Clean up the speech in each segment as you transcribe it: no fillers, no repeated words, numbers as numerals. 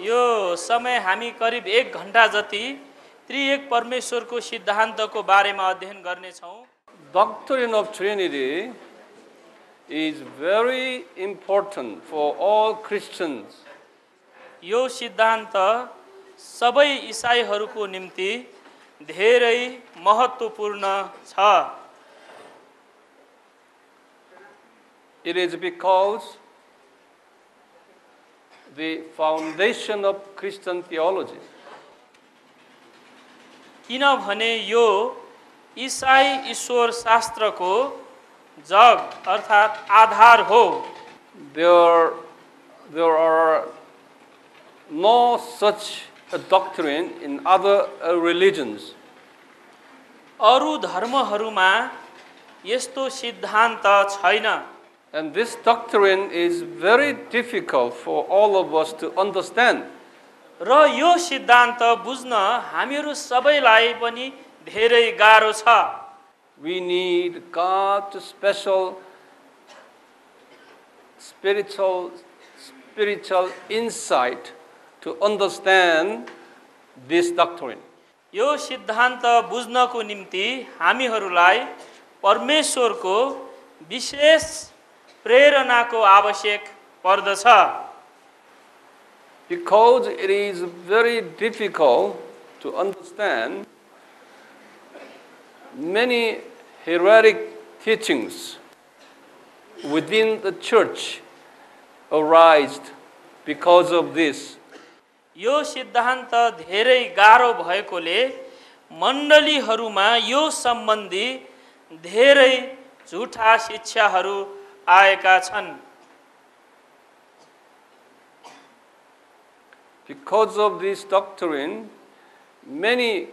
यो समय हामी करिब 1 घण्टा जति त्रिएक परमेश्वरको सिद्धान्तको बारेमा अध्ययन गर्नेछौँ। Doctrine of Trinity is very important for all Christians. यो सिद्धान्त सबै ईसाईहरूको निम्ति धेरै महत्त्वपूर्ण छ। It is because the foundation of Christian theology. किनभने यो ईसाई ईश्वर शास्त्रको जग अर्थात् आधार हो। There are no such a doctrine in other religions. अरू धर्महरूमा यस्तो सिद्धान्त छैन। And this doctrine is very difficult for all of us to understand. र यो सिद्धान्त बुझ्न हामीहरू सबैलाई पनि धेरै गाह्रो छ। We need God's special spiritual insight to understand this doctrine. यो सिद्धान्त बुझ्नको निम्ति हामीहरूलाई परमेश्वरको विशेष प्रेरणाको आवश्यक पर्दछ। Because it is very difficult to understand, many heretic teachings within the church arise because of this. यो सिद्धान्त धेरै गाह्रो भएकोले मण्डलीहरूमा यो सम्बन्धी धेरै झुटा शिक्षाहरू आएका छन्। Because of this doctrine, many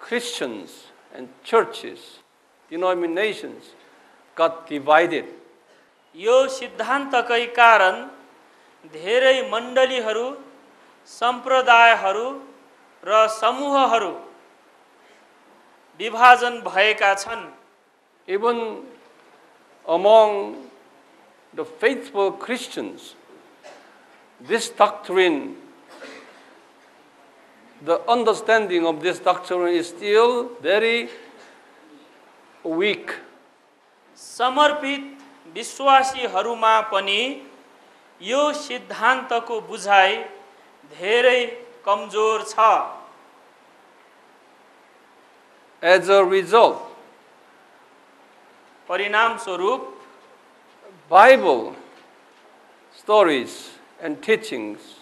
Christians and churches, denominations got divided. यो सिद्धान्तकै कारण धेरै मण्डलीहरू, सम्प्रदायहरू र समूहहरू विभाजन भएका छन्। Even among the faithful Christians, this doctrine, the understanding of this doctrine is still very weak. समर्पित विश्वासीहरूमा पनि यो सिद्धान्तको बुझाइ धेरै कमजोर छ। As a result, परिणामस्वरूप Bible stories and teachings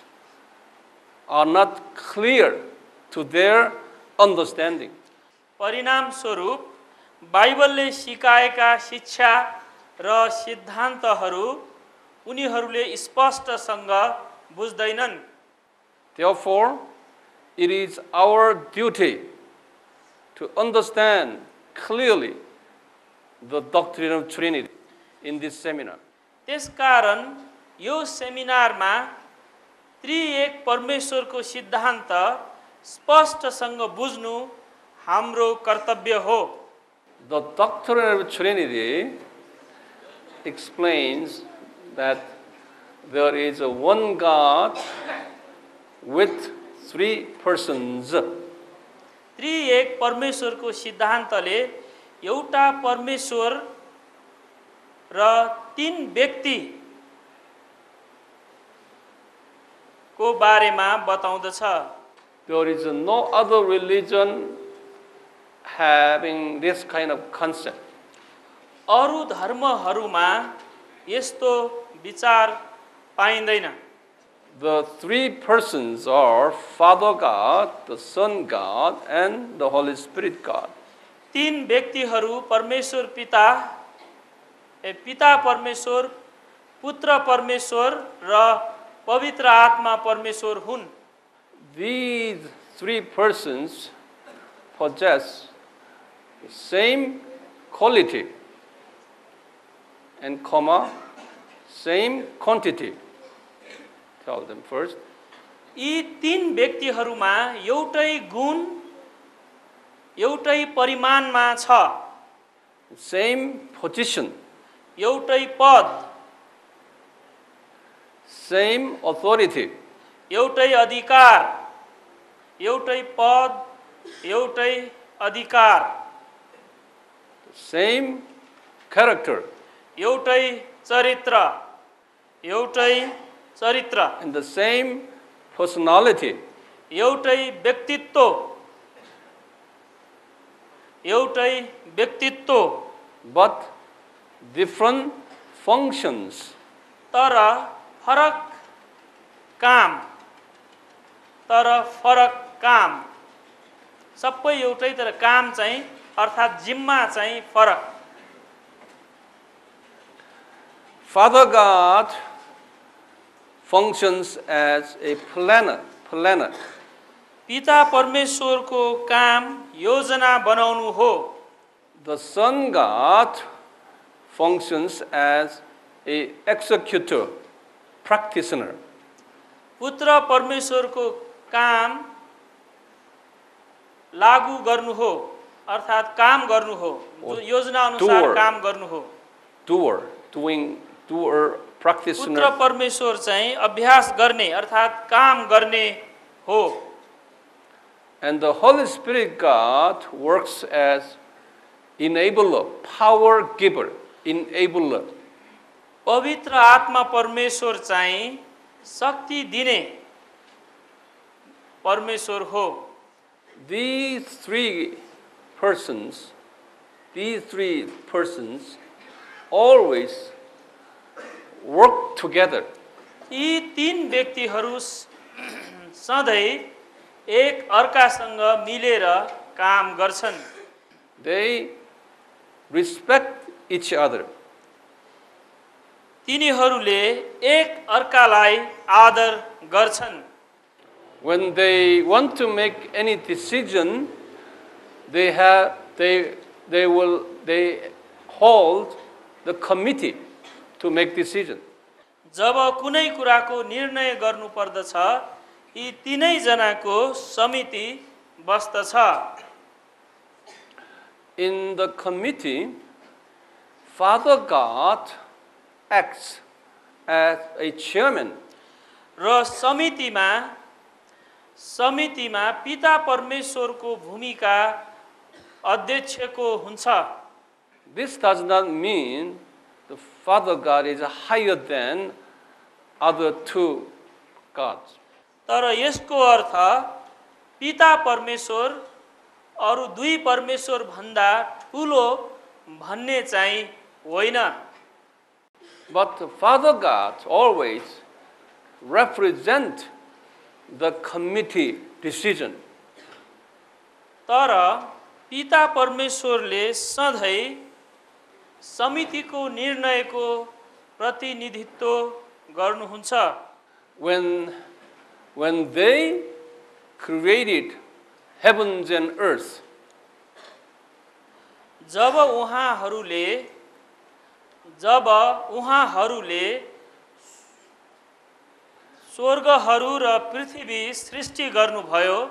are not clear to their understanding. परिणामस्वरूप बाइबलले सिकाएका शिक्षा र सिद्धान्तहरू उनीहरूले स्पष्टसँग बुझ्दैनन्। Therefore, it is our duty to understand clearly the doctrine of Trinity in this seminar. त्यसकारण यो सेमिनारमा त्रिएक परमेश्वरको सिद्धान्त स्पष्टसँग बुझ्नु हाम्रो कर्तव्य हो। The doctrine of Trinity explains that there is a one God with three persons. त्रिएक परमेश्वरको सिद्धान्तले एउटा परमेश्वर र 3 व्यक्ति को बारेमा बताउँदछ। There is no other religion having this kind of concept. अरू धर्महरूमा यस्तो विचार पाइँदैन। The three persons are Father God, the Son God, and the Holy Spirit God. 3 व्यक्तिहरू परमेश्वर पिता, पिता परमेश्वर, पुत्र परमेश्वर र पवित्र आत्मा परमेश्वर हुन्। These three persons possess the same quality and same quantity. Tell them first. यी 3 व्यक्तिहरूमा एउटै गुण, एउटै परिमाणमा छ। Same position. एउटै पद, Same authority. एउटै अधिकार, एउटै पद, एउटै अधिकार, same character, एउटै चरित्र, एउटै चरित्र, and the same personality, एउटै व्यक्तित्व, एउटै व्यक्तित्व, but different functions. तर फरक काम, तर फरक काम, सबै एउटै तर काम चाहिँ अर्थात् जिम्मा चाहिँ फरक। Father God functions as a planner. पिता परमेश्वरको काम योजना बनाउनु हो। The Son God functions as a executor, practitioner. पुत्र परमेश्वरको काम लागू गर्नु हो, अर्थात् काम गर्नु हो, योजना अनुसार doer. काम गर्नु हो। Doer, practitioner. पुत्र परमेश्वर चाहिँ अभ्यास गर्ने अर्थात् काम गर्ने हो। And the Holy Spirit God works as enabler, power giver, enabler. पवित्र आत्मा परमेश्वर चाहिँ शक्ति दिने परमेश्वर हो। These three persons always work together. यी तीन व्यक्तिहरू सधैँ एक अर्कासँग मिलेर काम गर्छन्। They respect each other. तिनीहरूले एक अर्कालाई आदर गर्छन्। When they want to make any decision, they hold the committee to make decision. जब कुनै कुराको निर्णय गर्नु पर्दछ, यी तीनै जनाको समिति बस्दछ। In the committee, Father God acts as a chairman. र समितिमा पिता परमेश्वरको भूमिका अध्यक्षको हुन्छ। This does not mean the Father God is higher than other two gods. तर यसको अर्थ पिता परमेश्वर अरु दुई परमेश्वर भन्दा ठूलो भन्ने चाहिँ होइन। But the Father God always represent the committee decision. तर पिता परमेश्वरले सधैँ समितिको निर्णयको प्रतिनिधित्व गर्नुहुन्छ। When they created heavens and earth, जब उहाँहरूले स्वर्गहरू र पृथ्वी सृष्टि गर्नुभयो,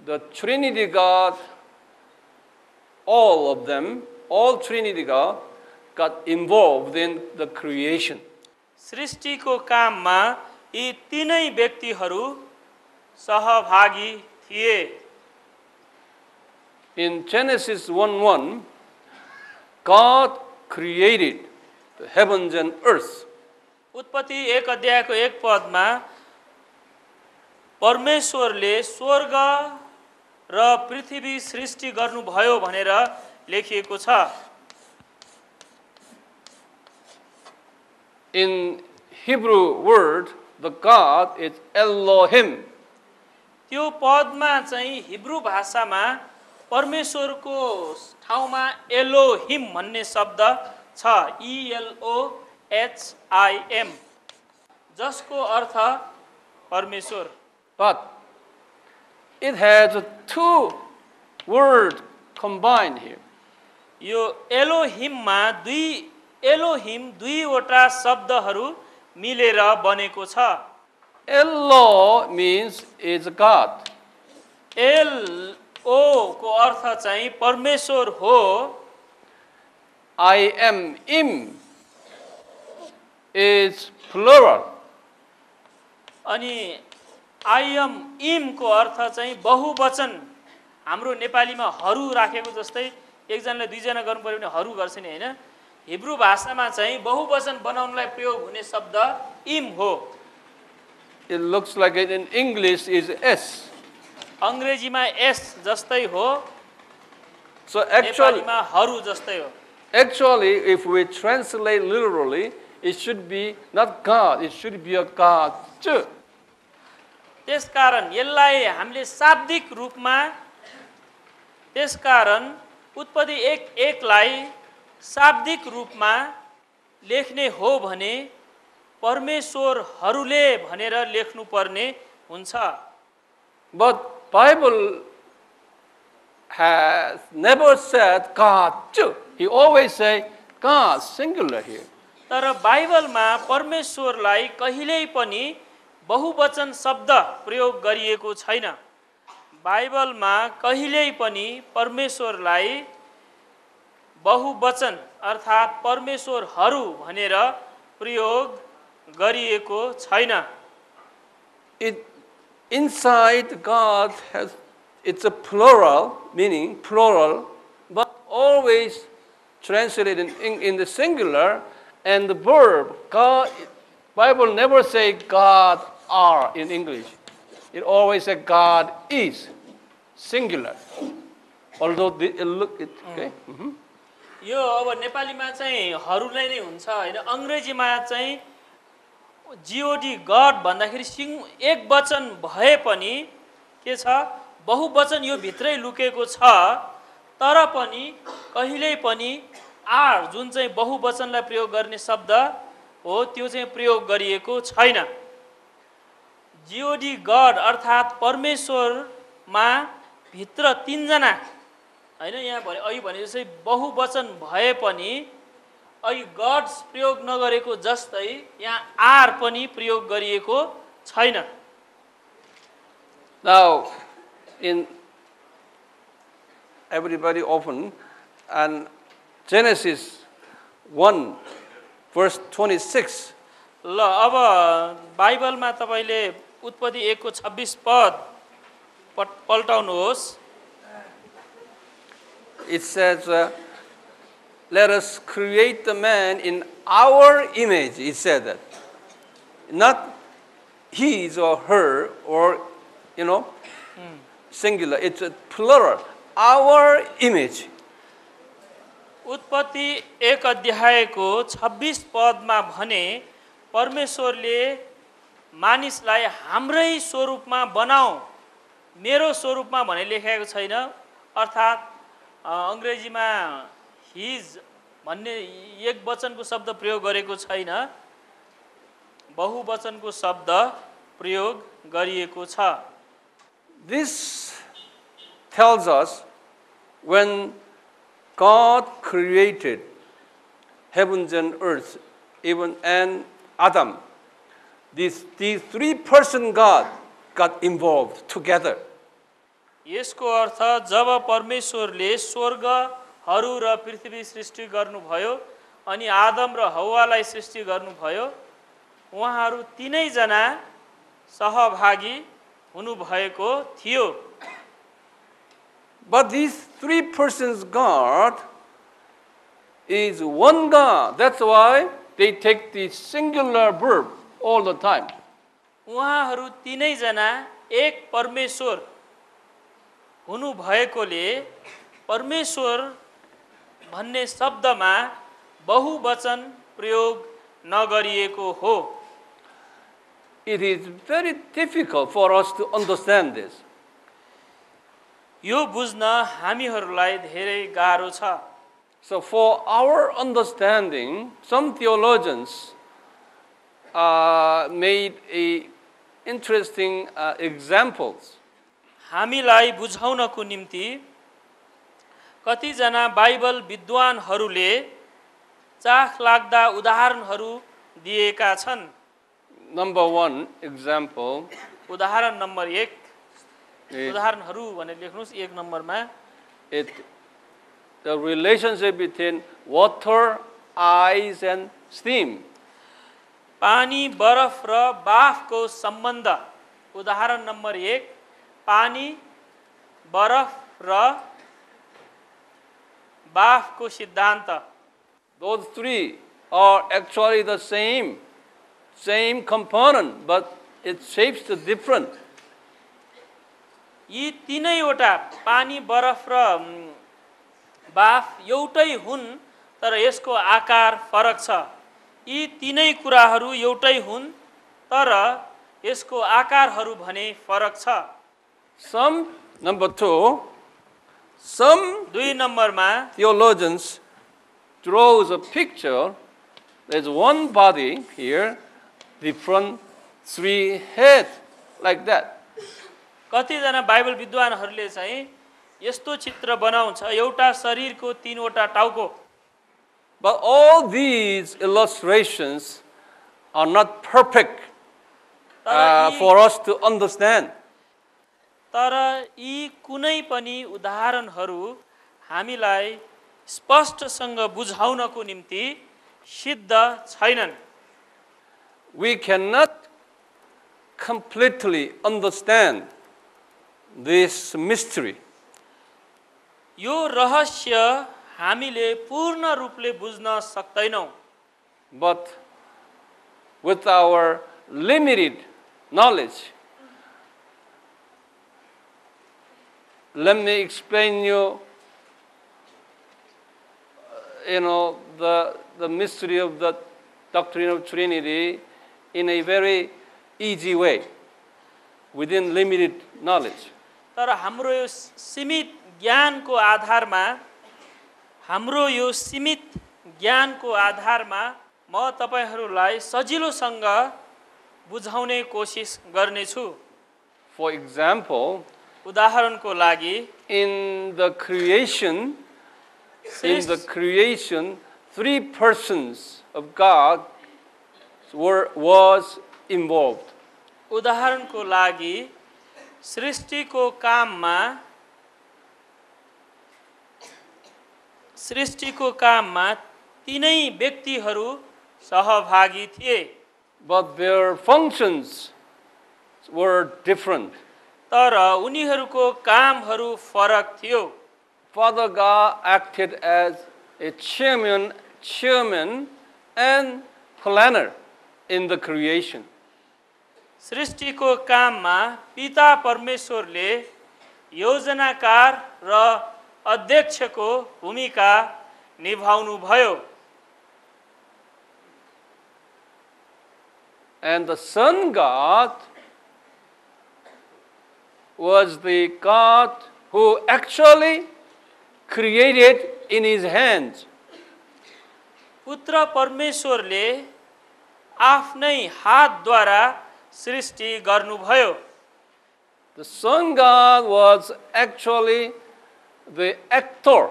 the Trinity God, all Trinity God got involved in the creation. सृष्टिको काममा यी तीनै व्यक्तिहरू सहभागी थिए। In Genesis 1:1, God created the heavens and earth. उत्पत्ति 1 अध्यायको 1 पदमा परमेश्वरले स्वर्ग र पृथ्वी सृष्टि गर्नुभयो भनेर लेखिएको छ। In Hebrew word, the God is Elohim. त्यो पदमा चाहिँ हिब्रू भाषामा परमेश्वरको ठाउँमा एलोहिम भन्ने शब्द छ, ELOHIM, जसको अर्थ परमेश्वर। But it has two words combined here. यो एलोहिममा एलोहिम दुईवटा शब्दहरू मिलेर बनेको छ। Elo means is God. एलओ को अर्थ चाहिँ परमेश्वर हो। I am im is plural. अनि आइएम इमको अर्थ चाहिँ बहुवचन हाम्रो नेपालीमा हरू राखेको जस्तै एकजनाले दुईजना गर्नु पर्यो भने हरू गर्छ नि हैन हिब्रू भाषामा चाहिँ बहुवचन बनाउनलाई प्रयोग हुने शब्द इम हो It looks like it in English is S. अंग्रेजीमा एस जस्तै हो So actually, नेपालीमा हरू जस्तै हो actually, if we translate literally, it should be not God, it should be a God too. त्यसकारण यसलाई हामीले शाब्दिक रूपमा त्यसकारण उत्पत्ति 1:1 लाई शाब्दिक रूपमा लेख्ने हो भने परमेश्वरहरूले भनेर लेख्नु पर्ने हुन्छ But Bible has never said God too. He always say God singular here. तर बाइबलमा परमेश्वरलाई कहिल्यै पनि बहुवचन शब्द प्रयोग गरिएको छैन बाइबलमा कहिल्यै पनि परमेश्वरलाई बहुवचन अर्थात् परमेश्वरहरू भनेर प्रयोग गरिएको छैन Inside God has it's a plural meaning plural, but always translated in the singular and the verb God. Bible never say God are in English. It always say God is singular. Although okay. यो अब नेपालीमा चाहिँ हरूलाई नै हुन्छ हैन अंग्रेजीमा चाहिँ जीओडी गॉड भन्दाखेरि एक वचन भए पनि के छ बहुवचन यो भित्रै लुकेको छ तर पनि कहिल्यै पनि आर जुन चाहिँ बहुवचनलाई प्रयोग गर्ने शब्द हो त्यो चाहिँ प्रयोग गरिएको छैन जीओडी गॉड अर्थात् परमेश्वरमा भित्र तीन जना हैन यहाँ भने अघि भने जस्तै बहुवचन भए पनि अघि गॉड्स प्रयोग नगरेको जस्तै यहाँ आर पनि प्रयोग गरिएको छैन Now in everybody open and Genesis 1 verse 26 ल अब बाइबलमा तपाईले उत्पत्ति 1 को 26 पद पल्टाउनुहोस् It says let us create the man in our image. It said that not his or her or singular, it's a plural, our image. उत्पत्ति 1 अध्यायको 26 पदमा भने परमेश्वरले मानिसलाई हाम्रै स्वरूपमा बनाऊ मेरो स्वरूपमा भने लेखेको छैन अर्थात् अंग्रेजीमा हिज भन्ने एक वचनको शब्द प्रयोग गरेको छैन बहुवचनको शब्द प्रयोग गरिएको छ This tells us when God created heavens and earth, even and Adam, these three-person God got involved together. यसको अर्थ जब परमेश्वरले स्वर्गहरू र पृथ्वी सृष्टि गर्नुभयो अनि आदम र हव्वालाई सृष्टि गर्नुभयो उहाँहरू तीनै जना सहभागी हुनुभएको थियो But these three persons God is one God. That's why they take the singular verb all the time. उहाँहरू तीनै जना एक परमेश्वर हुनु भएकोले परमेश्वर भन्ने शब्दमा बहुवचन प्रयोग नगरिएको हो It is very difficult for us to understand this. यो बुझ्न हामीहरूलाई धेरै गाह्रो छ So for our understanding, some theologians made interesting examples. हामीलाई बुझाउनको निम्ति कतिजना बाइबल विद्वानहरूले चाख लाग्दा उदाहरणहरू दिएका छन् Number one example. उदाहरण नम्बर 1 उदाहरणहरू भनेर लेख्नुस् 1 नम्बरमा The relationship between water, ice and steam. पानी बरफ र बाफको सम्बन्ध उदाहरण नम्बर 1 पानी बरफ र बाफको सिद्धान्त Those three are actually the same component, but its shapes are different. यी तीनैवटा पानी बरफ र बाफ एउटै हुन् तर यसको आकार फरक छ यी तीनै कुराहरू एउटै हुन् तर यसको आकारहरू भने फरक छ Number 2, some 2 नम्बरमा theologians draws a picture. There's one body here, different 3 heads, like that. कतिजना बाइबल विद्वानहरूले चाहिँ यस्तो चित्र बनाउँछ एउटा शरीरको 3 वटा टाउको But all these illustrations are not perfect for us to understand. तर यी कुनै पनि उदाहरणहरू हामीलाई स्पष्टसँग बुझाउनको निम्ति सिद्ध छैनन् We cannot completely understand this mystery. यो रहस्य हामीले पूर्ण रूपले बुझ्न सक्दैनौं But with our limited knowledge, let me explain you the mystery of the doctrine of Trinity in a very easy way, within limited knowledge. तर हाम्रो यो सीमित ज्ञानको आधारमा म तपाईहरुलाई सजिलोसँग बुझाउने कोशिश गर्नेछु For example, उदाहरणको लागि in the creation, 3 persons of God was involved. उदाहरणको लागि सृष्टिको काममा तीनै व्यक्तिहरू सहभागी थिए But their functions were different. तर उनीहरूको कामहरू फरक थियो Father God acted as a chairman and planner in the creation. सृष्टिको काममा पिता परमेश्वरले योजनाकार र अध्यक्षको भूमिका निभाउनु भयो And the Son God was the God who actually created in his hands. पुत्र परमेश्वरले आफ्नै हातद्वारा सृष्टि गर्नुभयो The Son God was actually the actor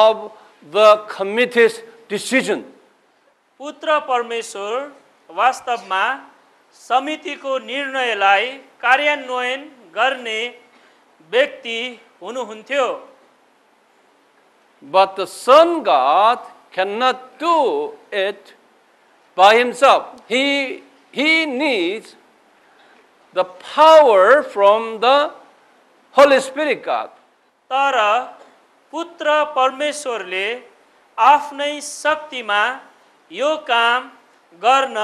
of the committee's decision. पुत्र परमेश्वर वास्तवमा समितिको निर्णयलाई कार्यान्वयन गर्ने व्यक्ति हुनुहुन्थ्यो But the Son God cannot do it by himself. He needs the power from the Holy Spirit God. तर पुत्र परमेश्वरले आफ्नै शक्तिमा यो काम गर्न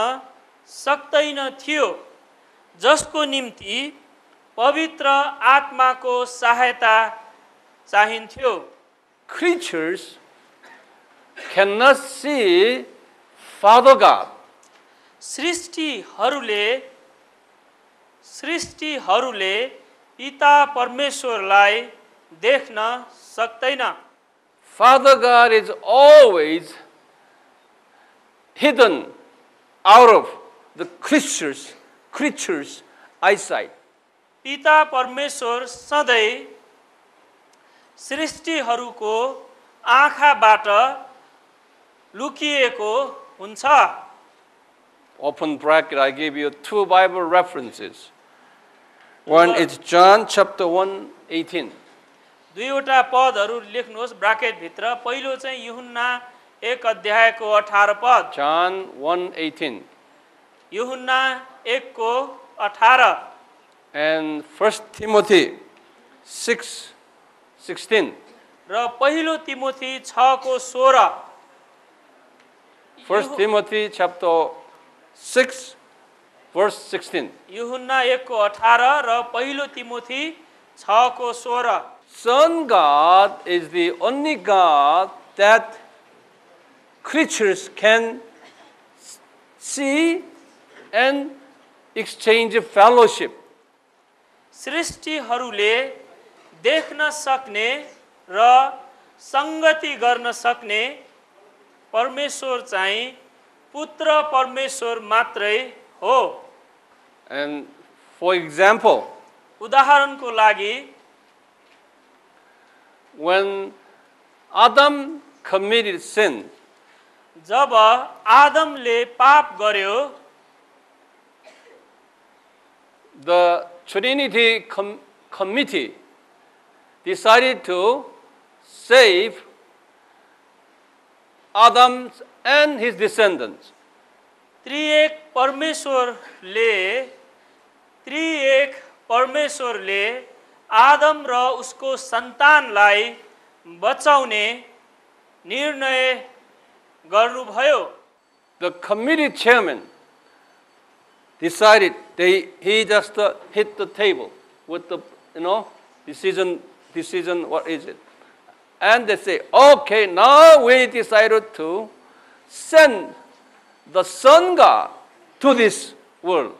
सक्दैन थियो जसको निम्ति पवित्र आत्माको सहायता चाहिन्थ्यो Creatures cannot see Father God. सृष्टिहरूले पिता परमेश्वरलाई देख्न सक्दैन Father God is always hidden out of the creatures' eyesight. पिता परमेश्वर सधैँ सृष्टिहरूको आँखाबाट लुकिएको हुन्छ Open bracket, I gave you 2 Bible references. One is John chapter 1:18. 2 वटा पदहरू लेख्नुहोस् ब्राकेट भित्र पहिलो चाहिँ यूहन्ना 1 अध्यायको 18 पद, John 1:18. यूहन्ना 1 को 18 And 1 Timothy 6:16. र पहिलो तिमोथी 6 को 16, 1 Timothy chapter 6 verse 16. यूहन्ना 1 को 18 र पहिलो तिमोथी 6 को 16। Son God is the only God that creatures can see and exchange fellowship. सृष्टिहरूले देख्न सक्ने र संगति गर्न सक्ने परमेश्वर चाहिँ पुत्र परमेश्वर मात्रै हो। And for example, उदाहरणको लागि when Adam committed sin, जब आदमले पाप गर्यो, the Trinity committee decided to save Adam and his descendants. त्रिएक परमेश्वरले आदम र उसको सन्तानलाई बचाउने निर्णय गर्नुभयो। The committee chairman decided he just hit the table with the decision what is it, and they say, okay, now we decided to send the Son God to this world.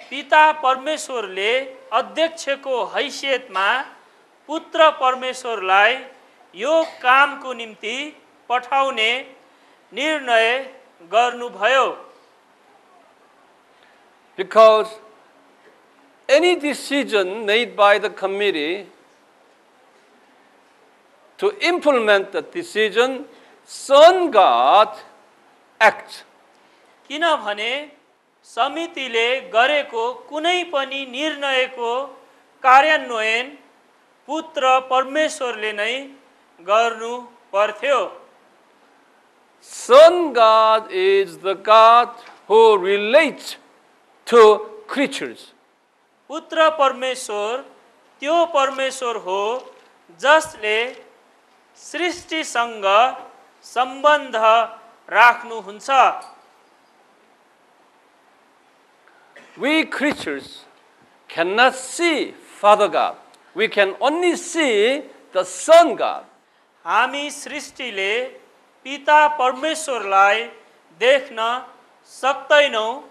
पिता परमेश्वरले अध्यक्षको हैसियतमा पुत्र परमेश्वरलाई यो कामको निम्ति पठाउने निर्णय गर्नुभयो। Because any decision made by the committee to implement the decision, Son God acts. किनभने समितिले गरेको कुनै पनि निर्णयको कार्यान्वयन पुत्र परमेश्वरले नै गर्नु पर्थ्यो। Son God is the God who relates to creatures. पुत्र परमेश्वर त्यो परमेश्वर हो जसले सृष्टिसँग सम्बन्ध राख्नुहुन्छ। We creatures cannot see Father God. We can only see the Son God. हामी सृष्टिले पिता परमेश्वरलाई देख्न सक्दैनौँ,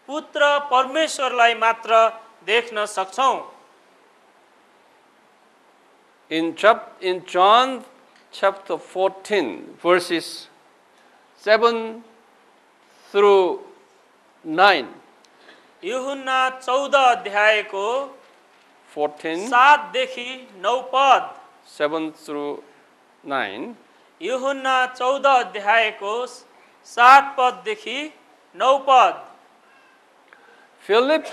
पुत्र परमेश्वरलाई मात्र देख्न सक्छौँ। In John chapter 14 verses 7 through 9. यूहन्ना 14 अध्यायको 14 7 देखि 9 पद। 7 through 9. यूहन्ना 14 अध्यायको 7 पद देखि 9 पद। Philip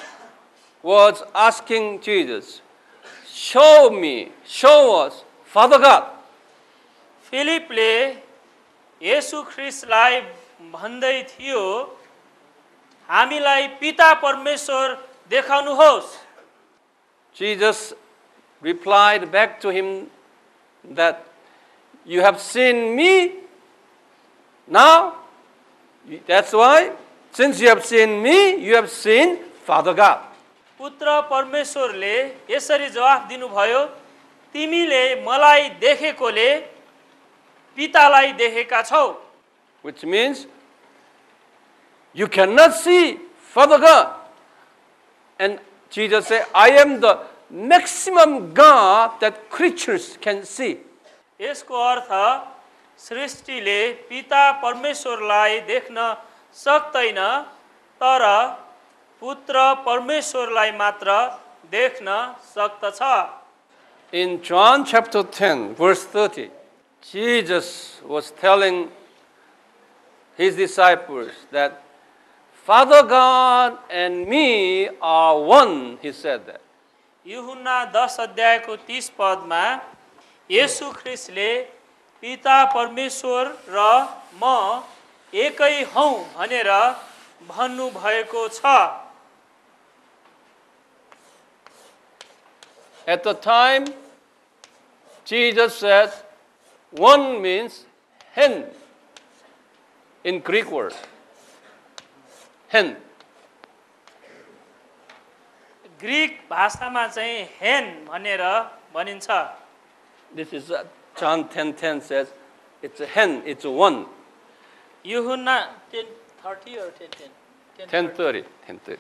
was asking Jesus, show us Father God. फिलिपले येशू ख्रिस्टलाई भन्दै थियो, हामीलाई पिता परमेश्वर देखाउनुहोस्। Jesus replied back to him that you have seen me now. That's why, since you have seen me, you have seen Father God. पुत्र परमेश्वरले यसरी जवाफ दिनुभयो, तिमीले मलाई देखेकोले पितालाई देखेका छौ। Which means you cannot see Father God. And Jesus said, I am the maximum God that creatures can see. यसको अर्थ सृष्टिले पिता परमेश्वरलाई देख्न सक्दैन, तर पुत्र परमेश्वरलाई मात्र देख्न सक्दछ। In John chapter 10 verse 30, Jesus was telling his disciples that Father God and me are one, he said that. यूहन्ना 10 अध्यायको 30 पदमा येशू ख्रिस्टले पिता परमेश्वर र म एकै हौं भनेर भन्नु भएको छ। At the time, Jesus said, one means hen in Greek word. Hen. Greek भाषामा चाहिँ हेन भनेर भनिन्छ। This is John 10:10 says, it's a hen, it's a one. यूहन्ना 10:30 or 10:10? 10:30. 10:30.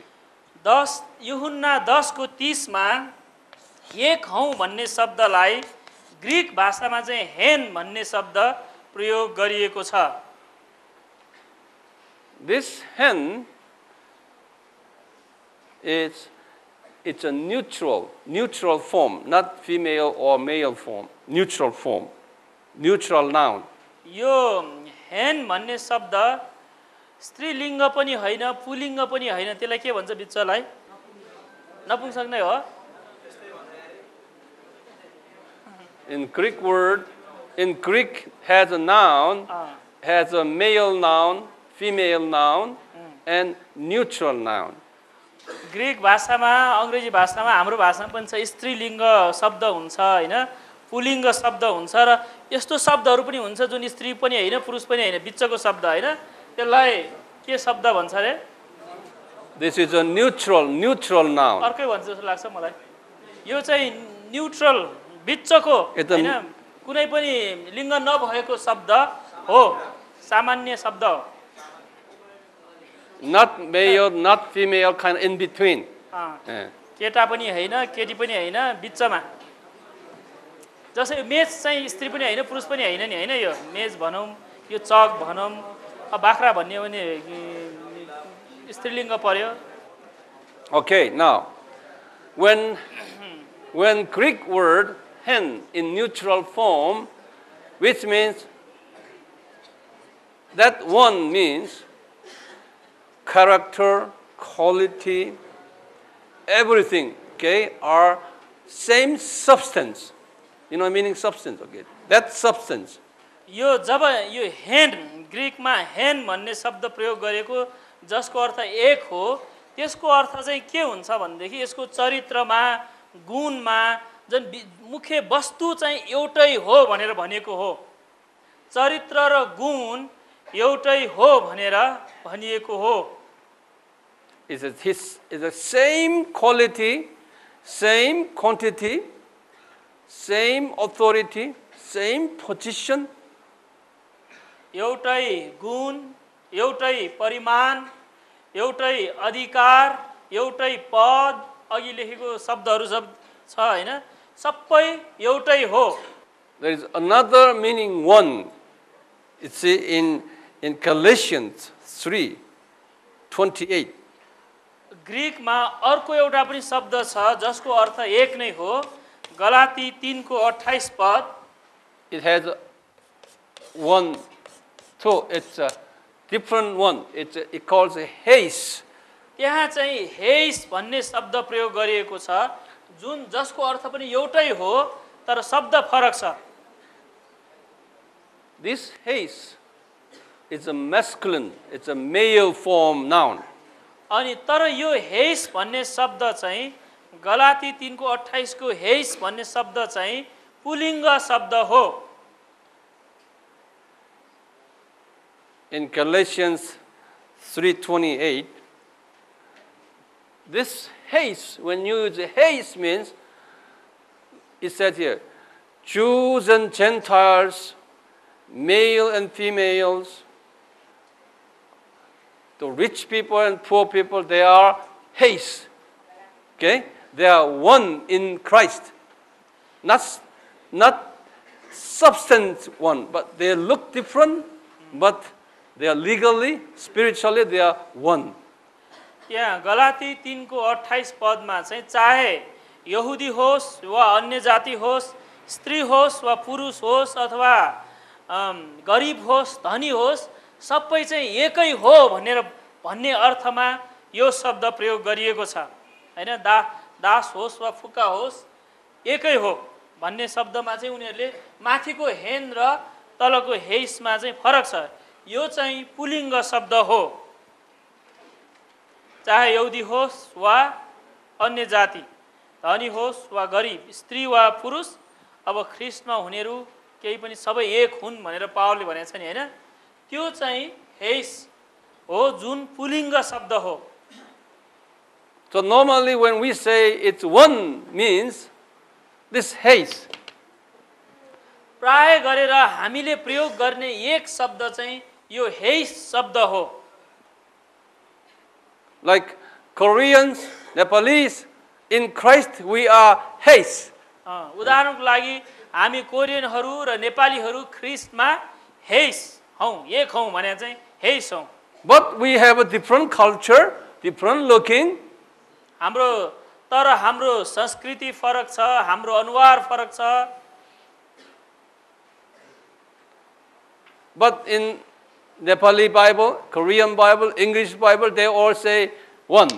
10 यूहन्ना 10:30 मा एक हौं भन्ने शब्दलाई ग्रीक भाषामा चाहिँ हेन भन्ने शब्द प्रयोग गरिएको छ। This hen it's a neutral form, not female or male form, neutral form, neutral noun. यो हेन भन्ने शब्द स्त्रीलिङ्ग पनि होइन पुलिङ्ग पनि होइन, त्यसलाई के भन्छ बिचलाई? नपुंसक नै हो। In Greek has a noun, has a male noun, female noun, and neutral noun. Greek भाषामा अंग्रेजी भाषामा हाम्रो भाषामा पनि छ स्त्रीलिङ्ग शब्द हुन्छ हैन, पुलिङ्ग शब्द हुन्छ र यस्तो शब्दहरू पनि हुन्छ जुन स्त्री पनि हैन पुरुष पनि हैन बिचको शब्द हैन, त्यसलाई के शब्द भन्छ रे? This is a neutral noun. अर्कै भन्छ जस्तो लाग्छ मलाई। यो चाहिँ न्यूट्रल बिचको हैन कुनै पनि लिङ्ग नभएको शब्द हो, सामान्य शब्द हो। Not male, not female, kind of in between. केटा पनि हैन केटी पनि हैन बिचमा। जसै मेष चाहिँ स्त्री पनि हैन पुरुष पनि हैन नि हैन, यो मेष भनौं यो चक भनौं, बाख्रा भन्ने भने स्त्रीलिङ्ग पर्यो। Okay, now when Greek word hen in neutral form, which means that one means character, quality, everything, okay, are same substance. You know meaning substance, okay? That substance. यो जब यो हेन ग्रीकमा हेन भन्ने शब्द प्रयोग गरेको जसको अर्थ एक हो, त्यसको अर्थ चाहिँ के हुन्छ भन्देखि यसको चरित्रमा गुणमा जुन मुख्य वस्तु चाहिँ एउटै हो भनेर भनेको हो। चरित्र र गुण एउटै हो भनेर भनिएको हो। Is the same quality, same quantity, same authority, same position. एउटै गुण, एउटै परिमाण, एउटै अधिकार, एउटै पद, अघि लेखेको शब्दहरू सब छ हैन, सबै एउटै हो। There is another meaning one. It's in Galatians 3:28. ग्रीकमा अर्को एउटा पनि शब्द छ जसको अर्थ एक नै हो। गलाती 3:28 पद। It has one, so it's a different one. It calls a haste. त्यहाँ चाहिँ हेइस भन्ने शब्द प्रयोग गरिएको छ जुन जसको अर्थ पनि एउटै हो तर शब्द फरक छ। This haste is a masculine, it's a male form noun. अनि तर यो हेइस भन्ने शब्द चाहिँ गलाती 3:28 को हेइस भन्ने शब्द चाहिँ पुलिङ्ग शब्द हो। In Galatians 3:28, this haste, when you use haste, means it says here, Jews and Gentiles, male and females, the rich people and poor people, they are haste. Okay? They are one in Christ. Not substance one, but they look different, but they are legally, spiritually, they are one. यहाँ गलाती 3:28 पदमा चाहिँ चाहे यहुदी होस् वा अन्य जाति होस्, स्त्री होस् वा पुरुष होस् अथवा गरिब होस् धनी होस्, सबै चाहिँ एकै हो भनेर भन्ने अर्थमा यो शब्द प्रयोग गरिएको छ हैन। दास होस् वा फुका होस् एकै हो भन्ने शब्दमा चाहिँ उनीहरूले माथिको हेन र तलको हेइसमा चाहिँ फरक छ। यो चाहिँ पुलिङ्ग शब्द हो, चाहे यहुदी होस् वा अन्य जाति, धनी होस् वा गरिब, स्त्री वा पुरुष। अब ख्रिस्टमा हुनेहरू केही पनि सबै एक हुन् भनेर पावलले भनेको छ नि, हैन? त्यो चाहिँ हेइस हो, जुन पुलिङ्ग शब्द हो। So normally when we say it's one means this heis. प्राय गरेर हामीले प्रयोग गर्ने एक शब्द चाहिँ यो हेइस शब्द हो। Like Koreans, Nepalese, in Christ we are heis. उदाहरणको लागि हामी कोरियनहरू र नेपालीहरू ख्रिस्टमा हेइस हौँ, एक हौँ भने चाहिँ हेइस हौँ। But we have a different culture, different looking. तर हाम्रो संस्कृति फरक छ, हाम्रो अनुहार फरक छ। But in Nepali Bible, Korean Bible, English Bible, they all say one.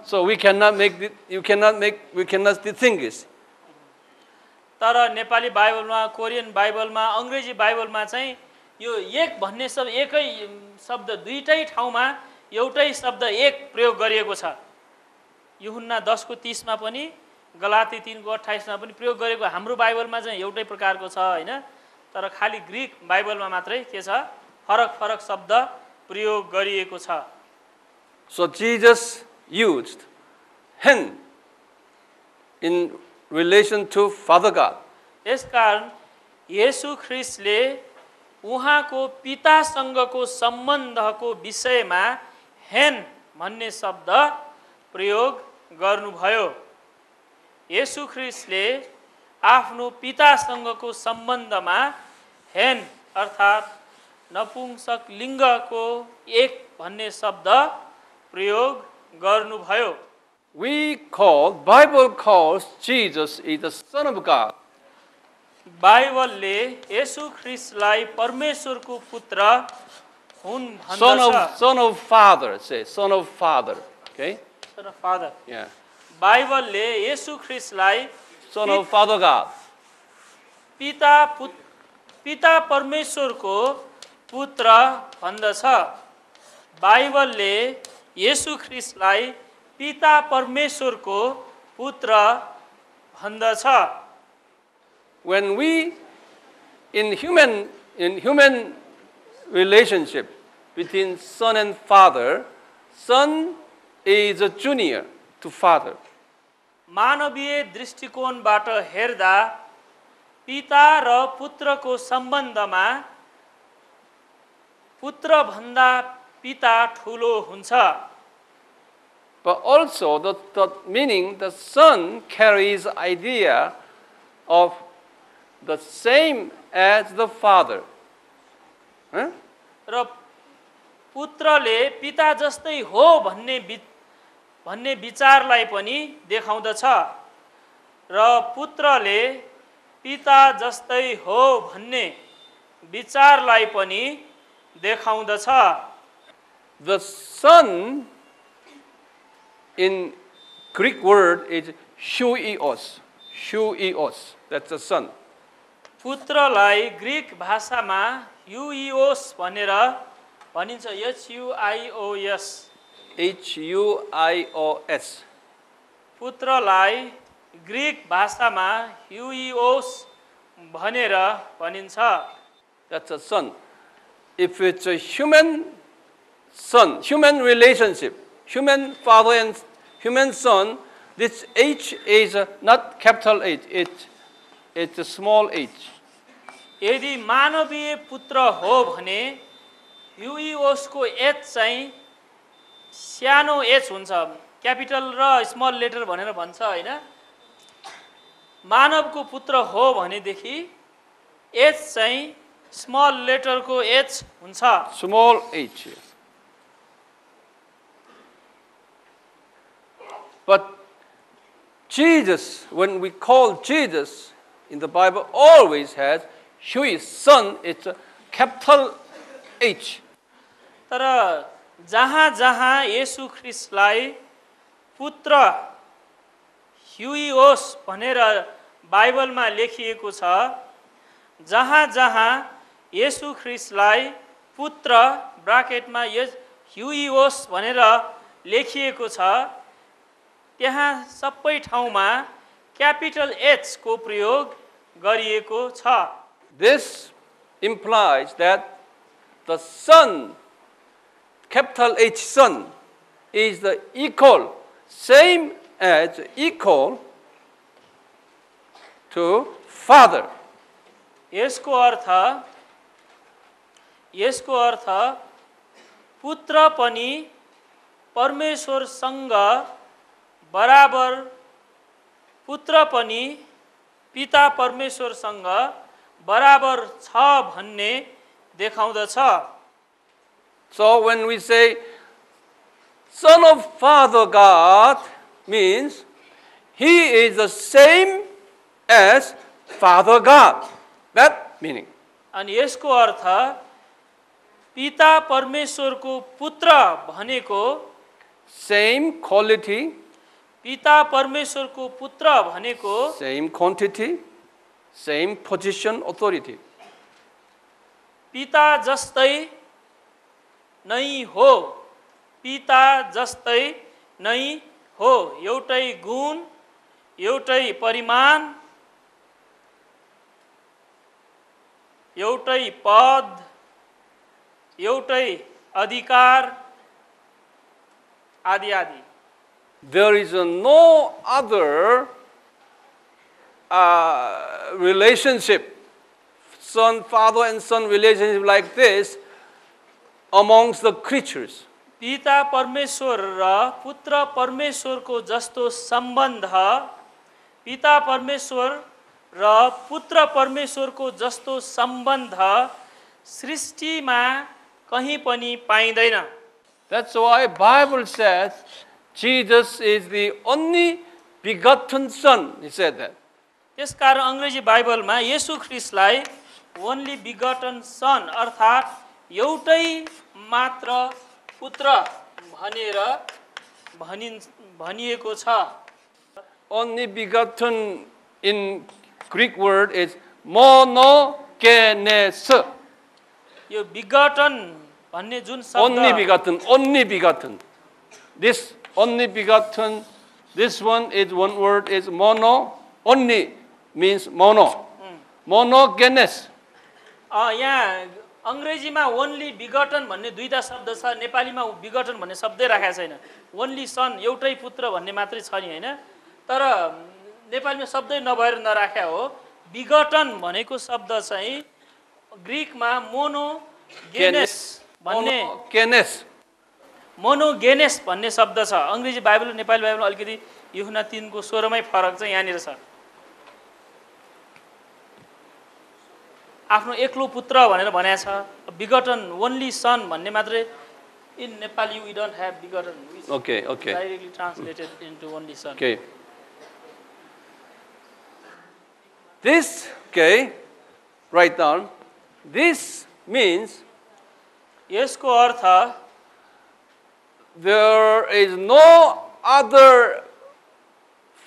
So we cannot distinguish. तर नेपाली बाइबलमा, कोरियन बाइबलमा, अंग्रेजी बाइबलमा चाहिँ यो एक भन्ने शब्द एकै शब्द दुईटै ठाउँमा एउटै शब्द एक प्रयोग गरिएको छ। यूहन्ना 10:30 मा पनि, गलाती 3:28 मा पनि प्रयोग गरेको हाम्रो बाइबलमा चाहिँ एउटै प्रकारको छ, हैन? तर खाली ग्रीक बाइबलमा मात्रै के छ, फरक शब्द प्रयोग गरिएको छ। So Jesus used hen in relation to Father God. यसकारण येशू ख्रिस्टले उहाँको पितासँगको सम्बन्धको विषयमा हेन भन्ने शब्द प्रयोग गर्नुभयो। येशू ख्रिस्टले आफ्नो पितासँगको सम्बन्धमा हेन अर्थात् नपुंसक लिङ्गको एक भन्ने शब्द प्रयोग गर्नुभयो। Bible calls Jesus is the Son of God. बाइबलले येशू ख्रिस्टलाई परमेश्वरको पुत्र हुन् भन्दछ। Son of Father, say Son of Father. Okay? Son of Father. Yeah. बाइबलले Yeshu ख्रिस्टलाई Son of Father God. पिता परमेश्वरको पुत्र भन्दछ। बाइबलले येशू ख्रिस्टलाई पिता परमेश्वरको पुत्र भन्दछ। When we in human relationship between son and father, son is a junior to father. मानवीय दृष्टिकोणबाट हेर्दा पिता र पुत्रको सम्बन्धमा पुत्र भन्दा पिता ठुलो हुन्छ। But also the meaning the son carries idea of the same as the father. Huh? र पुत्रले पिता जस्तै हो भन्ने विचारलाई पनि देखाउँदछ र पुत्रले पिता जस्तै हो भन्ने विचारलाई पनि देखाउँदछ। The son in Greek word is shuios. Shuios. That's the son. पुत्रलाई ग्रीक भाषामा युइओस भनेर भनिन्छ। HUIOS। HUIOS. पुत्रलाई ग्रीक भाषामा युइओस भनेर भनिन्छ। That's a son. If it's a human son, human relationship, human father and human son, this H is not capital H, it's a small h. यदि मानवीय पुत्र हो भने युइओसको एच चाहिँ सानो एच हुन्छ, क्यापिटल र स्मल लेटर भनेर भन्छ, हैन? मानवको पुत्र हो भनेदेखि एच चाहिँ स्मल लेटरको एच हुन्छ, Small h. But Jesus, when we call Jesus in the Bible, always has his son, it's a capital H. तर जहाँ जहाँ येशू ख्रिस्टलाई पुत्र ह्युइओस भनेर बाइबलमा लेखिएको छ, जहाँ जहाँ येशू ख्रिस्टलाई पुत्र ब्राकेटमा ह्युइओस भनेर लेखिएको छ, त्यहाँ सबै ठाउँमा क्यापिटल एच को प्रयोग गरिएको छ। This implies that the Son, capital H Son, is the equal, same as equal to Father. यसको अर्थ पुत्र पनि परमेश्वरसँग बराबर, पुत्र पनि पिता परमेश्वरसँग बराबर छ भन्ने देखाउँदछ। So when we say Son of Father God, means He is the same as Father God. That meaning. अनि यसको अर्थ पिता परमेश्वरको पुत्र भनेको Same quality, पिता परमेश्वरको पुत्र भनेको same quantity, same position, authority. पिता जस्तै नै हो, पिता जस्तै नै हो, एउटै गुण, एउटै परिमाण, एउटै पद, एउटै अधिकार आदि आदि। There is no other relationship, father and son relationship like this amongst the creatures. पिता परमेश्वर र पुत्र परमेश्वरको जस्तो सम्बन्ध, पिता परमेश्वर र पुत्र परमेश्वरको जस्तो सम्बन्ध सृष्टिमा कहीं पनि पाइँदैन। That's why Bible says Jesus is the only begotten Son. He said that. त्यसकारण अंग्रेजी बाइबलमा येशू ख्रिस्टलाई ओन्ली बिगटन सन अर्थात् एउटै मात्र पुत्र भनेर भनिएको छ। Only begotten in Greek word is monogenes. यो बिगटन भन्ने जुन Only शब्द begotten, only begotten. This only begotten, this one is one word is mono, only means mono. Monogenes. यहाँ अंग्रेजीमा ओन्ली बिगटन भन्ने दुईटा शब्द छ, नेपालीमा बिगटन भन्ने शब्दै राखेको छैन। ओन्ली सन एउटै पुत्र भन्ने मात्रै छ नि हैन, तर नेपालीमा शब्दै नभएर नराख्या हो। बिगटन भनेको शब्द चाहिँ ग्रीकमा मोनोगेनेस भन्ने मोनोगेनेस भन्ने शब्द छ। अंग्रेजी बाइबल र नेपाली बाइबल अलिकति यूहन्ना 3 को 16 मै फरक चाहिँ यहाँनिर छ। आफ्नो एक्लो पुत्र भनेर भनेको छ, बिगटन ओन्ली सन भन्ने मात्रै। In Nepali we don't have begotten, Okay. Directly translated into only son. Okay. This, okay, write down. This means यसको अर्थ there is no other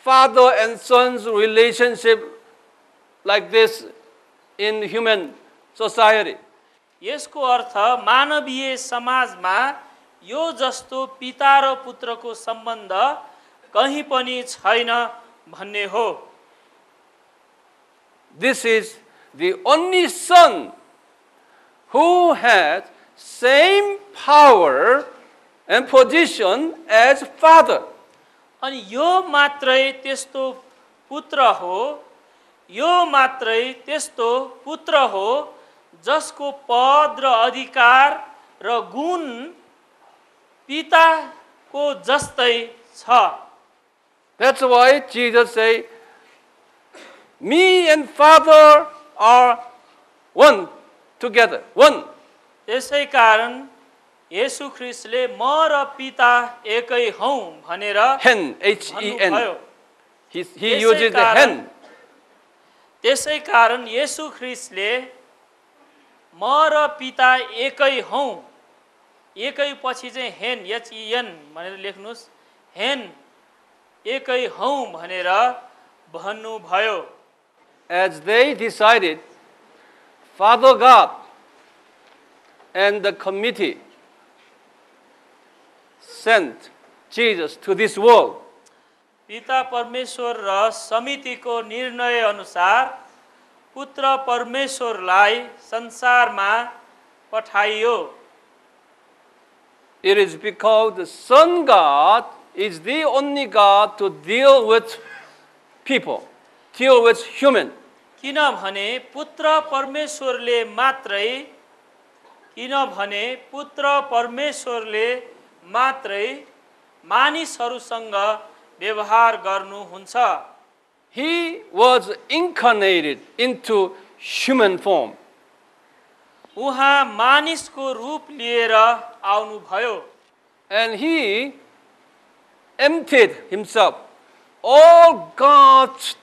father and son's relationship like this in human society. यसको अर्थ मानवीय समाजमा यो जस्तो पिता र पुत्रको सम्बन्ध कहीं पनि छैन भन्ने हो। This is the only son who has same power and position as father. अनि यो मात्रै त्यस्तो पुत्र हो, यो मात्रै त्यस्तो पुत्र हो जसको पद र अधिकार र गुण पिताको जस्तै छ। That's why Jesus say, me and Father are one together. One. त्यसै कारण येशू ख्रिस्टले म र पिता एकै हौं भनेर Hen, H-E-N. भन्नुभयो। He uses the hen. त्यसै कारण येशू ख्रिस्टले म र पिता एकै हौं, एकै पछि चाहिँ हेन H-E-N भनेर लेख्नुस्, हेन एकै हौं भनेर भन्नुभयो। As they decided, Father God and the committee sent Jesus to this world. पिता परमेश्वर र समितिको निर्णय अनुसार पुत्र परमेश्वरलाई संसारमा पठाइयो। It is because the Son God is the only God to deal with people, deal with human. किनभने पुत्र परमेश्वरले मात्रै मानिसहरूसँग व्यवहार गर्नुहुन्छ। He was incarnated into human form. उहाँ मानिसको रूप लिएर आउनुभयो। And he emptied himself, all God's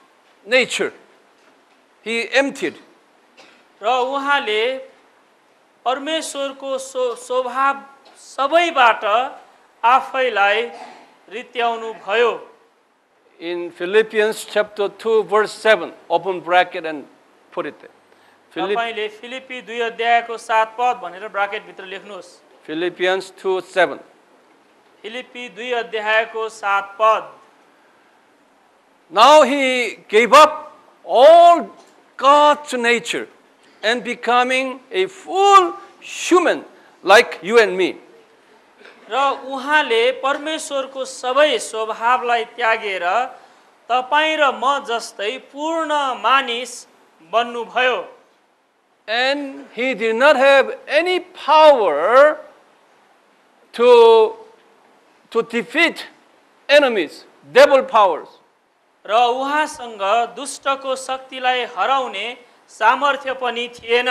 nature. He emptied. र उहाँले परमेश्वरको स्वभाव सबैबाट आफैलाई रित्याउनु भयो। In Philippians chapter 2 verse 7, open bracket and put it there. तपाईले फिलिप्पी 2 अध्यायको 7 पद भनेर ब्राकेट भित्र लेख्नुहोस्। Philippians 2:7. फिलिप्पी 2 अध्यायको 7 पद। Now he gave up all God's nature and becoming a full human like you and me. र उहाँले परमेश्वरको सबै स्वभावलाई त्यागेर तपाई र म जस्तै पूर्ण मानिस बन्नुभयो। And he did not have any power to defeat enemies, devil powers. र उहाँसँग दुष्टको शक्तिलाई हराउने सामर्थ्य पनि थिएन।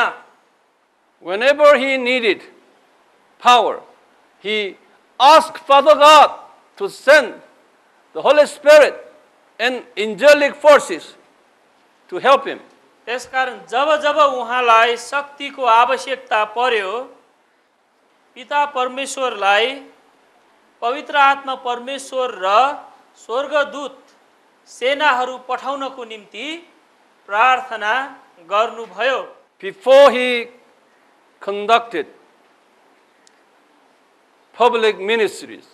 Whenever he needed power, he asked Father God to send the Holy Spirit and angelic forces to help him. त्यसकारण जब उहाँलाई शक्तिको आवश्यकता पर्यो, पिता परमेश्वरलाई पवित्र आत्मा परमेश्वर र स्वर्गदूत सेनाहरू पठाउनको निम्ति प्रार्थना गर्नुभयो। Before he conducted public ministries,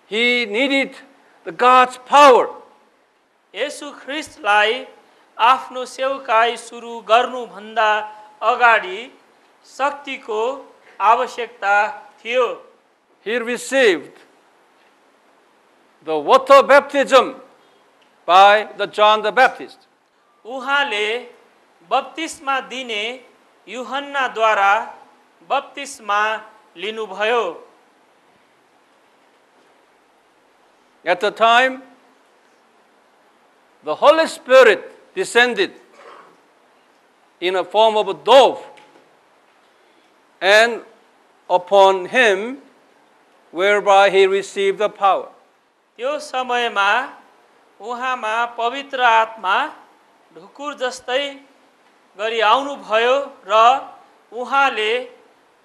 he needed the God's power. येशू ख्रीष्टलाई आफ्नो सेवकाई सुरु गर्नुभन्दा अगाडि शक्तिको आवश्यकता थियो। He received the water baptism by the John the Baptist. उहाँले बप्तिस्मा दिने यूहन्नाद्वारा बप्तिस्मा लिनुभयो। At the time, the Holy Spirit descended in a form of a dove and upon him, whereby he received the power. त्यो समयमा उहाँमा पवित्र आत्मा ढुकुर जस्तै गरी आउनुभयो र उहाँले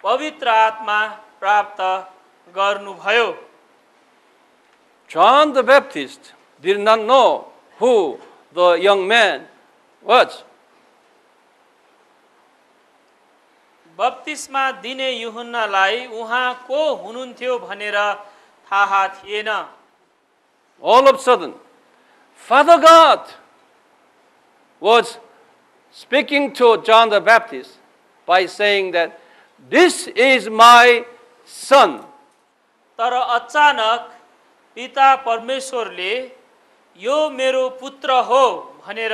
पवित्र आत्मा प्राप्त गर्नुभयो। John the Baptist did not know who the young man was. बप्तिस्मा दिने यूहन्नालाई उहाँ को हुनुहुन्थ्यो भनेर थाहा थिएन। All of a sudden, Father God was speaking to John the Baptist by saying that this is my son. तर अचानक पिता परमेश्वरले यो मेरो पुत्र हो भनेर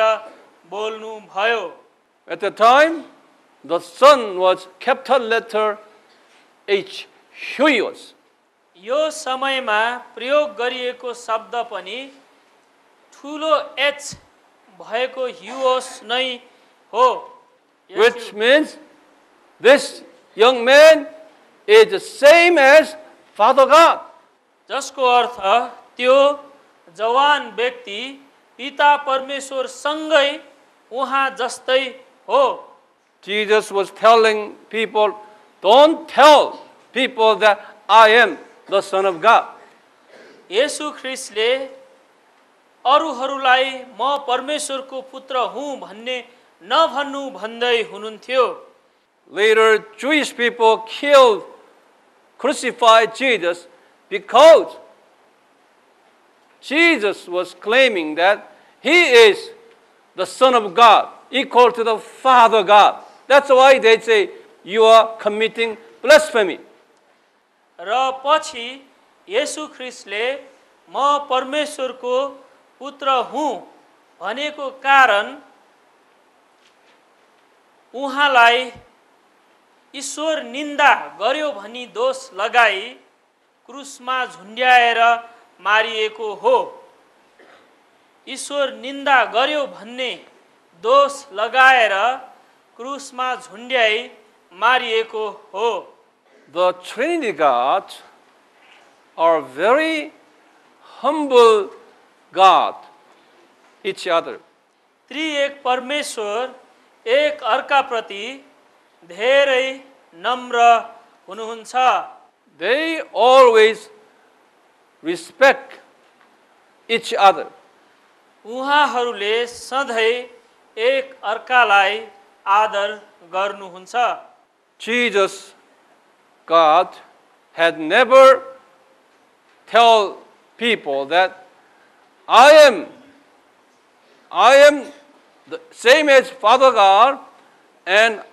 बोल्नु भयो। At the time, the son was capital letter H, Huios. यो समयमा प्रयोग गरिएको शब्द पनि ठुलो एच भएको ह्युओस नै हो। Which means this young man is the same as Father God. जसको अर्थ त्यो जवान व्यक्ति पिता परमेश्वर सँगै उहाँ जस्तै हो। Jesus was telling people, don't tell people that I am the Son of God. येशू ख्रीष्टले अरूहरूलाई म परमेश्वरको पुत्र हुँ भन्ने नभन्नु भन्दै हुनुहुन्थ्यो। Later, Jewish people killed, crucified Jesus because Jesus was claiming that he is the Son of God, equal to the Father God. That's why they say you are committing blasphemy. र पछि येशू ख्रिस्टले म परमेश्वरको पुत्र हुँ भनेको कारण उहाँलाई ईश्वर निन्दा गर्यो भनी दोष लगाई क्रुसमा झुन्ड्याएर मारिएको हो। ईश्वर निन्दा गर्यो भन्ने दोष लगाएर क्रुसमा झुन्ड्याई मारिएको हो। The Trinity gods are very humble God, each other. त्रिएक परमेश्वर एक अर्काप्रति धेरै नम्र हुनुहुन्छ। They always respect each other. उहाँहरूले सधैँ एक अर्कालाई आदर गर्नुहुन्छ। Jesus, God, had never tell people that I am the same as Father God, and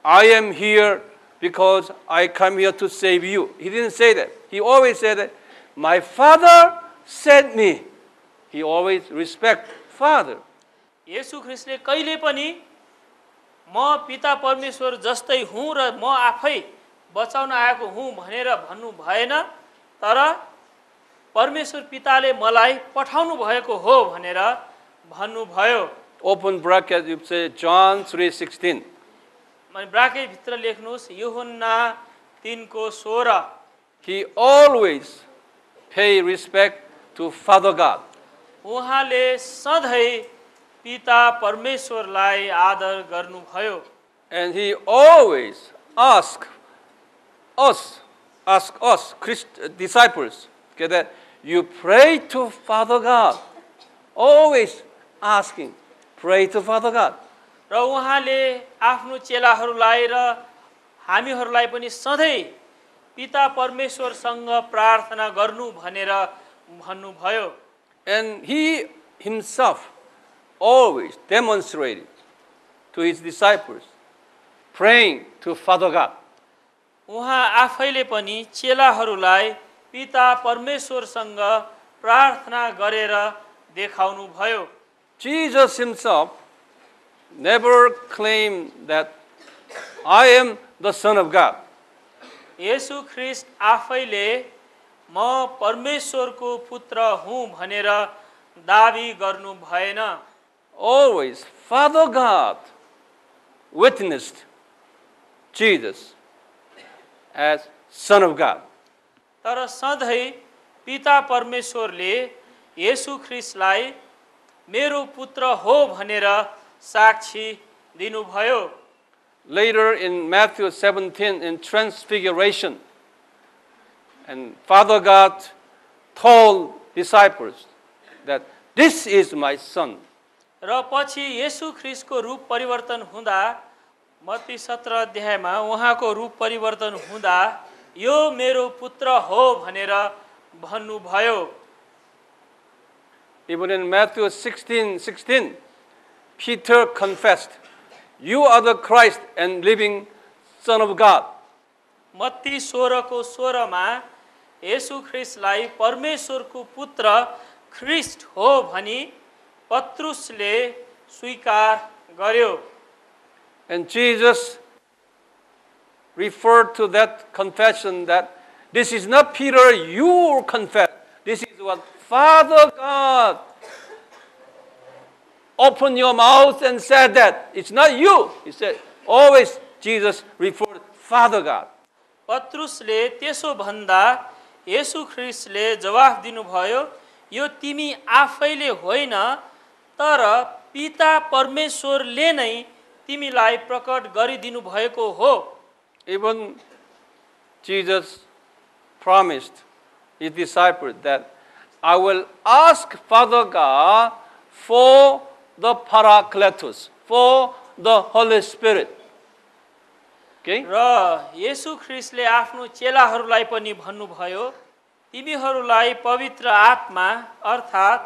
I am here because I come here to save you. He didn't say that. He always said that my Father sent me. He always respect Father. येशू ख्रिस्टले कहिले पनि म पिता परमेश्वर जस्तै हुँ र म आफै बचाउन आएको हुँ भनेर भन्नु भएन, तर परमेश्वर पिताले मलाई पठाउनु भएको हो भनेर भन्नुभयो। Open bracket, you say John 3:16. मैले ब्राकेट भित्र लेख्नुस् यूहन्ना 3:16। He always pay respect to Father God. उहाँले सधैँ पिता परमेश्वरलाई आदर गर्नुभयो। And he always ask us, disciples, okay, that you pray to Father God. Always asking, pray to Father God. र उहाँले आफ्नो चेलाहरूलाई र हामीहरूलाई पनि सधैँ पिता परमेश्वरसँग प्रार्थना गर्नु भनेर भन्नुभयो। And he himself always demonstrated to his disciples praying to Father God. उहाँ आफैले पनि चेलाहरूलाई पिता परमेश्वरसँग प्रार्थना गरेर देखाउनु भयो। Jesus himself never claimed that I am the Son of God. येशू ख्रिस्ट आफैले म परमेश्वरको पुत्र हुँ भनेर दाबी गर्नु भएन। Always Father God witnessed Jesus as Son of God. तर सधैँ पिता परमेश्वरले येशू ख्रिस्टलाई मेरो पुत्र हो भनेर साक्षी दिनुभयो। Later in Matthew 17 in Transfiguration, and Father God told disciples that this is my son. र पछि येशू ख्रिस्टको रूप परिवर्तन हुँदा मत्ती 17 अध्यायमा उहाँको रूप परिवर्तन हुँदा यो मेरो पुत्र हो भनेर भन्नुभयो। Even in Matthew 16:16, Peter confessed, "You are the Christ and living Son of God." Matthew 16:16 मा येशू ख्रिस्टलाई परमेश्वरको पुत्र ख्रिस्ट हो भनी पत्रुसले स्वीकार गर्यो। And Jesus referred to that confession that this is not Peter, you confess. This is what Father God opened your mouth and said that. It's not you. He said, always Jesus referred Father God. पत्रुसले त्यसो भन्दा येशू ख्रिस्टले जवाफ दिनुभयो, यो तिमी आफैले होइन तर पिता परमेश्वरले नै तिमीलाई प्रकट गरिदिनु भएको हो। Even Jesus promised his disciples that I will ask Father God for the Paracletus, for the Holy Spirit. Okay? र येशू ख्रीष्टले आफ्नो चेलाहरूलाई पनि भन्नुभयो, तिमीहरूलाई पवित्र आत्मा अर्थात्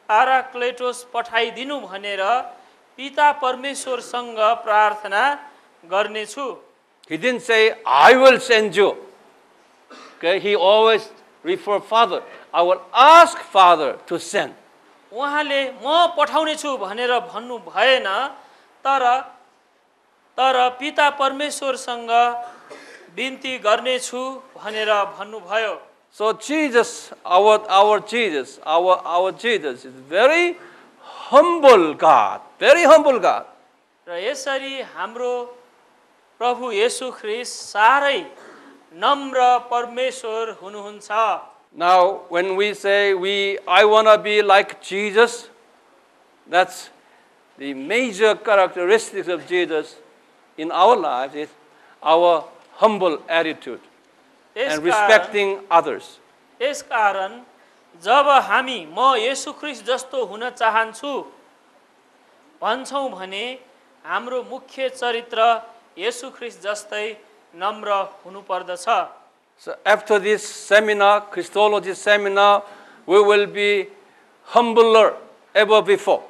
पाराक्लेटोस पठाइदिनु भनेर पिता परमेश्वरसँग प्रार्थना गर्नेछु। He didn't say, I will send you. Okay? He always referred Father. I will ask Father to send. उहाँले म पठाउने छु भनेर भन्नु भएन, तर पिता परमेश्वरसँग बिन्ती गर्नेछु भनेर भन्नुभयो। So Jesus, our Jesus is very humble God, very humble God. र यसरी हाम्रो प्रभु येशू ख्रीष्ट साह्रै नम्र परमेश्वर हुनुहुन्छ। Now, when we say I want to be like Jesus, that's the major characteristics of Jesus in our lives is our humble attitude and respecting others. त्यसकारण जब हामी म येशू ख्रीष्ट जस्तो हुन चाहन्छु भन्छौं भने हाम्रो मुख्य चरित्र येशू ख्रीष्ट जस्तै नम्र हुनुपर्दछ। So after this seminar, Christology seminar, we will be humbler ever before.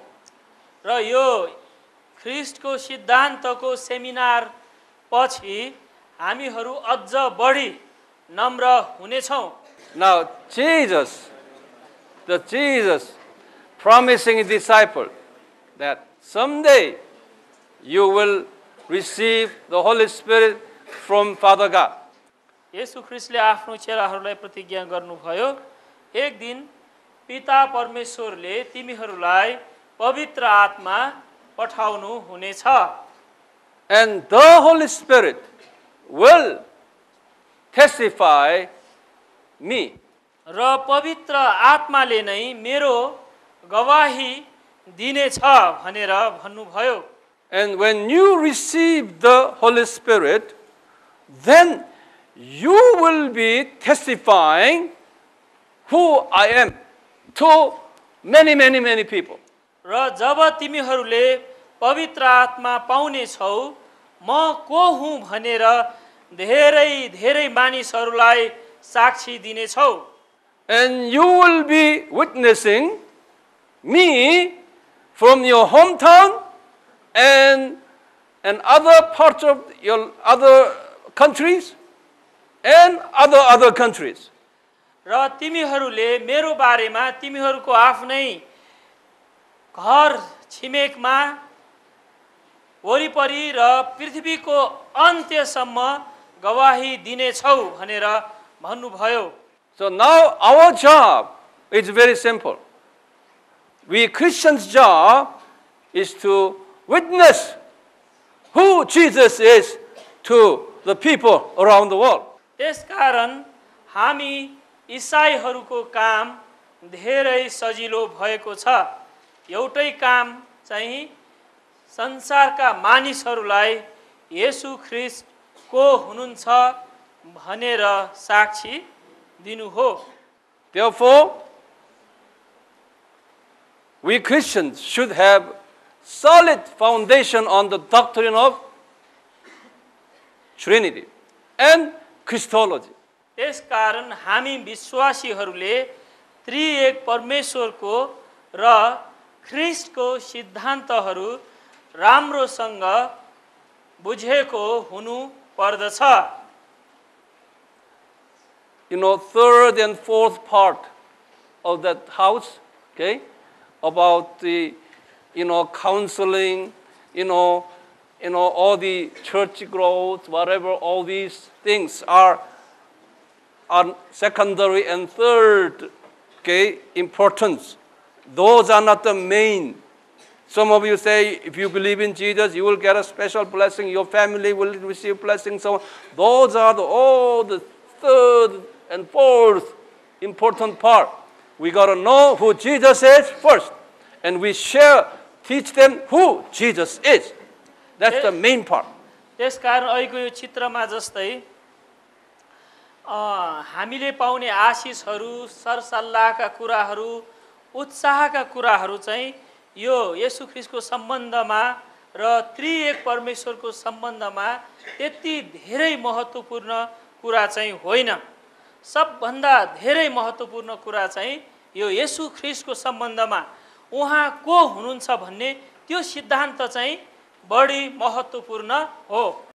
र यो ख्रीष्टको सिद्धान्तको सेमिनार पछि हामीहरू अझ बढी नम्र हुनेछौं। Now Jesus promising his disciple that someday you will receive the Holy Spirit from Father God. येशू ख्रीष्टले आफ्नो चेलाहरूलाई प्रतिज्ञा गर्नुभयो, एक दिन पिता परमेश्वरले तिमीहरूलाई पवित्र आत्मा पठाउनु हुनेछ। And the Holy Spirit will testify me. र पवित्र आत्माले नै मेरो गवाही दिनेछ भनेर भन्नुभयो। And when you receive the Holy Spirit, then you will be testifying who I am to many people. र जब तिमीहरूले पवित्र आत्मा पाउने छौ, म को हुँ भनेर धेरै मानिसहरूलाई साक्षी दिनेछौ। And you will be witnessing me from your hometown and other parts of your other countries and other countries. र तिमीहरूले मेरो बारेमा तिमीहरूको आफ्नै घर छिमेकमा वरिपरि र पृथ्वीको अन्त्यसम्म गवाही दिनेछौ भनेर भन्नुभयो। So now our job is very simple. We Christians' job is to witness who Jesus is to the people around the world. त्यसकारण हामी ईसाईहरूको काम धेरै सजिलो भएको छ। एउटै काम चाहिँ संसारका मानिसहरूलाई येशू ख्रीष्ट को हुनुहुन्छ भनेर साक्षी दिनु हो। Therefore, we Christians should have solid foundation on the doctrine of Trinity and Christology. त्यसकारण हामी विश्वासीहरूले त्रिएक परमेश्वरको र ख्रीष्टको सिद्धान्तहरू राम्रोसँग बुझेको हुनु पर्दछ। You know, third and fourth part of that house, okay, about the, counseling, all the church growth, whatever, all these things are secondary and third, okay, importance. Those are not the main. Some of you say, if you believe in Jesus, you will get a special blessing. Your family will receive blessing. So those are all the third and fourth important part. We got to know who Jesus is first, and we teach them who Jesus is. That's the main part. त्यसकारण अहिलेको यो चित्रमा जस्तै हामीले पाउने आशिषहरू, सरसल्लाहका कुराहरू, उत्साहका कुराहरू चाहिँ यो येशू ख्रीष्टको सम्बन्धमा र त्रिएक परमेश्वरको सम्बन्धमा त्यति धेरै महत्त्वपूर्ण कुरा चाहिँ होइन। सबभन्दा धेरै महत्त्वपूर्ण कुरा चाहिँ यो येशू ख्रीष्टको सम्बन्धमा उहाँ को हुनुहुन्छ भन्ने त्यो सिद्धान्त चाहिँ बढी महत्त्वपूर्ण हो।